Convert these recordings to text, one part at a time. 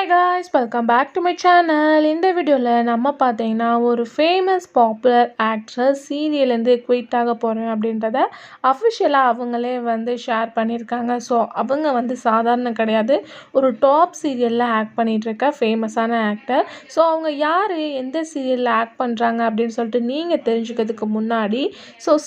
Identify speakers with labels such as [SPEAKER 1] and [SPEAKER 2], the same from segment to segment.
[SPEAKER 1] guys, welcome back to my channel. இந்த வீடியோல நம்ம பார்த்தீங்கன்னா ஒரு ஃபேமஸ் பாப்புலர் ஆக்ட்ரஸ் சீரியல்லேருந்து குயிட் ஆக போகிறேன் அப்படின்றத அஃபிஷியலாக அவங்களே வந்து ஷேர் பண்ணியிருக்காங்க. ஸோ அவங்க வந்து சாதாரண கிடையாது, ஒரு டாப் சீரியலில் ஆக்ட் பண்ணிகிட்ருக்க ஃபேமஸான ஆக்டர். ஸோ அவங்க யார், எந்த சீரியலில் ஆக்ட் பண்ணுறாங்க அப்படின்னு சொல்லிட்டு நீங்கள் தெரிஞ்சுக்கிறதுக்கு முன்னாடி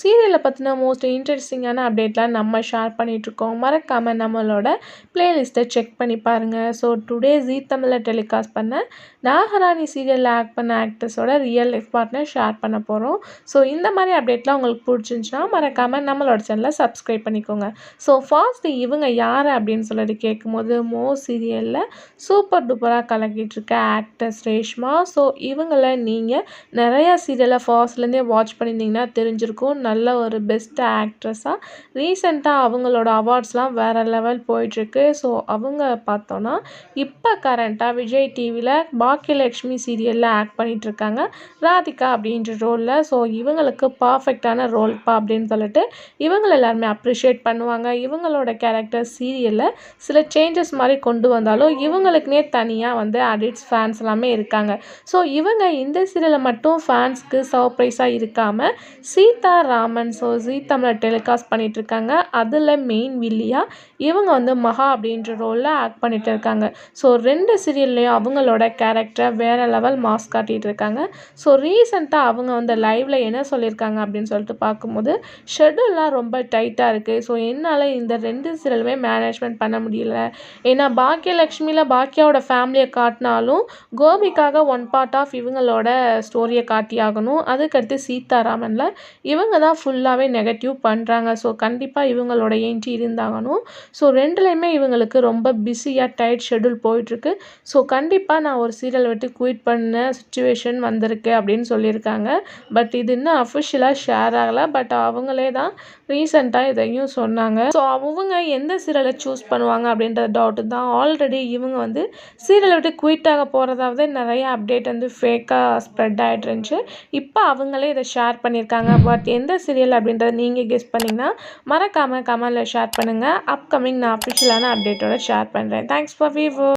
[SPEAKER 1] சீரியலை பற்றின மோஸ்ட் இன்ட்ரெஸ்டிங்கான அப்டேட்லாம் நம்ம ஷேர் பண்ணிகிட்ருக்கோம். மறக்காமல் நம்மளோட பிளேலிஸ்ட்டை செக் பண்ணி பாருங்கள். ஸோ டுடே ஜீ தமிழில் டெலிகாஸ்ட் பண்ண நாகராணி சீரியலில் ஆக்ட் பண்ண ஆக்டர்ஸோட ரியல் லைஃப் பார்ட்னர் ஷேர் பண்ண போகிறோம். ஸோ இந்த மாதிரி அப்டேட்லாம் உங்களுக்கு பிடிச்சிருந்துச்சுன்னா மறக்காமல் நம்மளோட சேனலை சப்ஸ்கிரைப் பண்ணிக்கோங்க. ஸோ ஃபர்ஸ்ட் இவங்க யார் அப்படின்னு சொல்லிட்டு கேட்கும்போது சீரியலில் சூப்பர் டூப்பராக கலக்கிட்டு இருக்க ஆக்டர்ஸ் ரேஷ்மா. ஸோ இவங்களை நீங்கள் நிறையா சீரியலை ஃபர்ஸ்ட்லேருந்தே வாட்ச் பண்ணியிருந்தீங்கன்னா தெரிஞ்சிருக்கும். நல்ல ஒரு பெஸ்ட் ஆக்ட்ரஸாக ரீசெண்டாக அவங்களோட அவார்ட்ஸ்லாம் வேறு லெவல் போயிட்டுருக்கு. ஸோ அவங்க பார்த்தோன்னா இப்போ கரண்ட்டாக விஜய் டிவியில் பாக்கியலக்ஷ்மி சீரியலில் ஆக்ட் பண்ணிகிட்ருக்காங்க ராதிகா அப்படின்ற ரோலில். ஸோ இவங்களுக்கு பர்ஃபெக்டான ரோல்ப்பா அப்படின்னு சொல்லிட்டு இவங்களை எல்லாருமே அப்ரிஷியேட் பண்ணுவாங்க. இவங்களோட கேரக்டர் சீரியலில் சில சேஞ்சஸ் மாதிரி கொண்டு வந்தாலும் இவங்களுக்குனே தனியாக வந்து அடிட்ஸ் ஃபேன்ஸ் எல்லாமே இருக்காங்க. ஸோ இவங்க இந்த சீரியலில் மட்டும் ஃபேன்ஸ்க்கு சர்ப்ரைஸாக இருக்காமல் சீதா ராமன் ஜீ தமிழை டெலிகாஸ்ட் பண்ணிகிட்ருக்காங்க. அதில் மெயின் வில்லியாக இவங்க வந்து மகா அப்படின்ற ரோலில் ஆக்ட் பண்ணிகிட்டு இருக்காங்க. ஸோ 2 சீரியல்லையும் அவங்களோட கேரக்டரை வேறு லெவல் மாஸ் காட்டிகிட்டு இருக்காங்க. ஸோ ரீசெண்டாக அவங்க வந்து லைவில் என்ன சொல்லியிருக்காங்க அப்படின்னு சொல்லிட்டு பார்க்கும்போது ஷெட்யூல்லாம் ரொம்ப டைட்டாக இருக்குது. ஸோ என்னால் இந்த 2 சீரியலுமே மேனேஜ்மெண்ட் பண்ண முடியல. ஏன்னா பாக்கியலக்ஷ்மியில் பாக்கியாவோட ஃபேமிலியை காட்டினாலும் கோபிக்காக ஒன் பார்ட் ஆஃப் இவங்களோட ஸ்டோரியை காட்டியாகணும். அதுக்கடுத்து சீதாராமனில் இவங்க தான் ஃபுல்லாகவே நெகட்டிவ் பண்ணுறாங்க. ஸோ கண்டிப்பாக இவங்களோட என்ட்ரி இருந்தாகணும். ஸோ 2லையுமே இவங்களுக்கு ரொம்ப பிஸியாக டைட் ஷெட்யூல் போயிட்டுருக்கு. ஸோ கண்டிப்பாக நான் ஒரு சீரியல் விட்டு குயிட் பண்ண சுச்சுவேஷன் வந்திருக்கு அப்படின்னு சொல்லியிருக்காங்க. பட் இது இன்னும் அஃபிஷியலாக ஷேர் ஆகலை. பட் அவங்களே தான் ரீசெண்டாக இதையும் சொன்னாங்க. ஸோ அவங்க எந்த சீரியலை சூஸ் பண்ணுவாங்க அப்படின்ற டவுட்டு தான். ஆல்ரெடி இவங்க வந்து சீரியலை விட்டு குயிட் ஆக போகிறதாவது நிறைய அப்டேட் வந்து ஃபேக்காக ஸ்ப்ரெட் ஆகிட்டு இருந்துச்சு. இப்போ அவங்களே இதை ஷேர் பண்ணியிருக்காங்க. பட் எந்த சீரியல் அப்படின்றத நீங்கள் கெஸ் பண்ணிங்கன்னா மறக்காமல் கமெண்டில் ஷேர் பண்ணுங்கள். அப்கமிங் நான் அஃபிஷியலான அப்டேட்டோட ஷேர் பண்ணுறேன். Thanks for view.